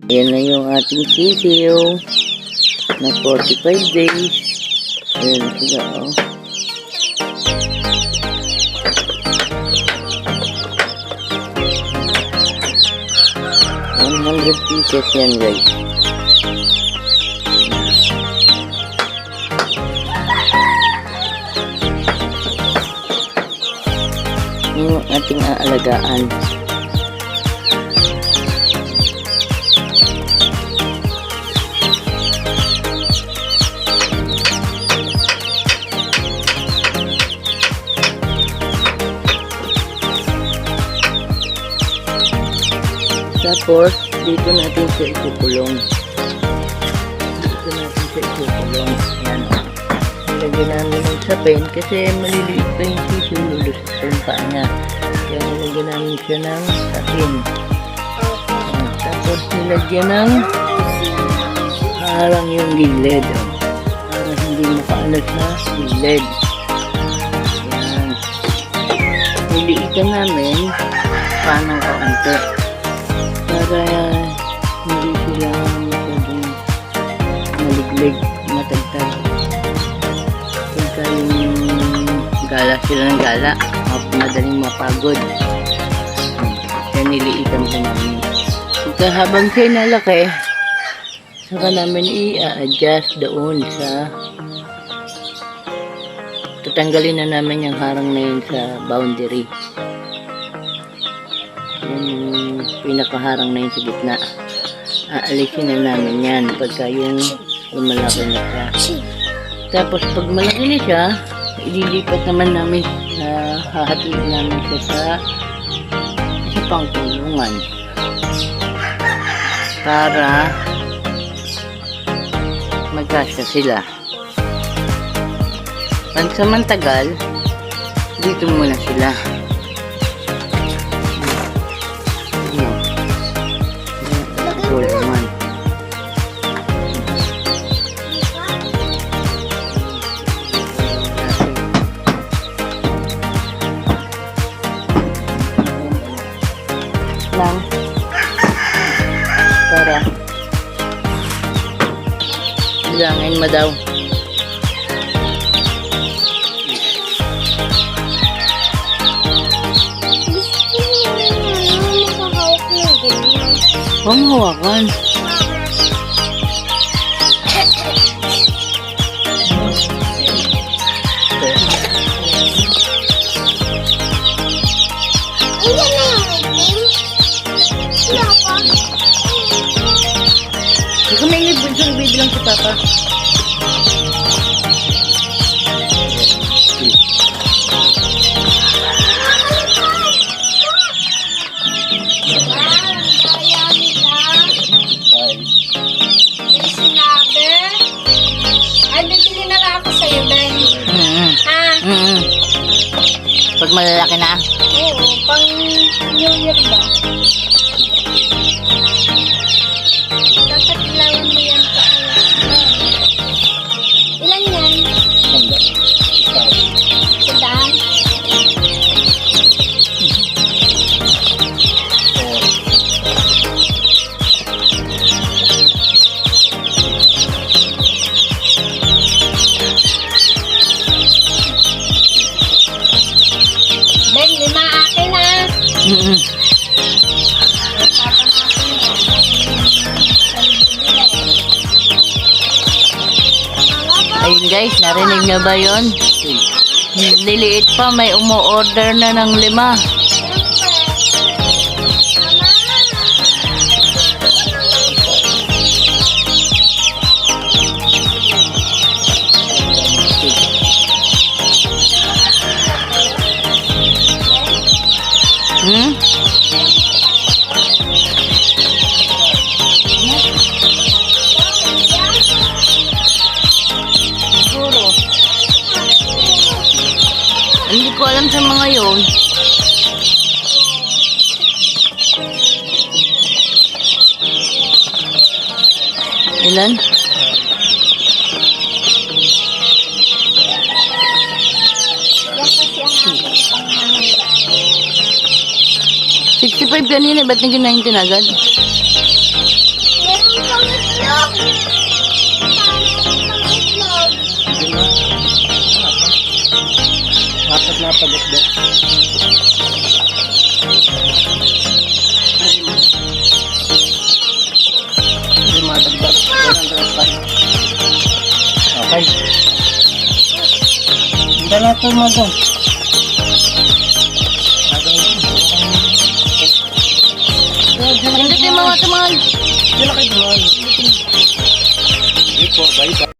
Ayan na yung ating sisiyo na 45 days. Ayan sila, oh. $100 yan, guys. Yung ating aalagaan. Tapos, dito natin siya ikukulong. Ayan. Nilagyan namin ng sapin kasi maliliit pa yung sisiyo, lulusot pa yung paa niya. Kaya nilagyan namin siya ng sapin. Ayan. Tapos, nilagyan ng harang yung gilid. Oh. Para hindi makaalas na gilid. Ayan. Niliitan namin paano kaunti. Para hindi sila masyadong maliglig, matagtag. Pagka yung gala sila ng gala, madaling mapagod. Kaya niliitan ko namin. Pagka habang siya nalaki, saka namin i-adjust doon sa tatanggalin na namin yung harang na yun sa boundary. Yung pinakaharang na yun sa gitna, aalisin na namin yan pagka yung lumalaki na siya. Tapos pag malaki na siya, ililipat naman namin, hahatiin namin siya sa pangkulungan para magkasya sila. Pansamantagal, dito muna sila. Lang para bilangin mo daw. Huwag mo hawakan. Ikaw may ibig lang si Papa. Pag malalaki na? Oo, pang New Year ba? Dapat ilawan mo yan sa ilan yan? Sandaan? Ben, 5 akin ha. Ayun guys, narinig nyo ba yun? Liliit pa, may umu-order na ng 5. Hindi ko alam sa mga yun. Ilan? $65 kanina, ba't naging 19 agad? Apat na pagat daw. Hindi madagdag. Okay. Hindi na ito mo doon. Hindi tayo mga tamal. Hindi na kayo doon. Hindi po, bye-bye.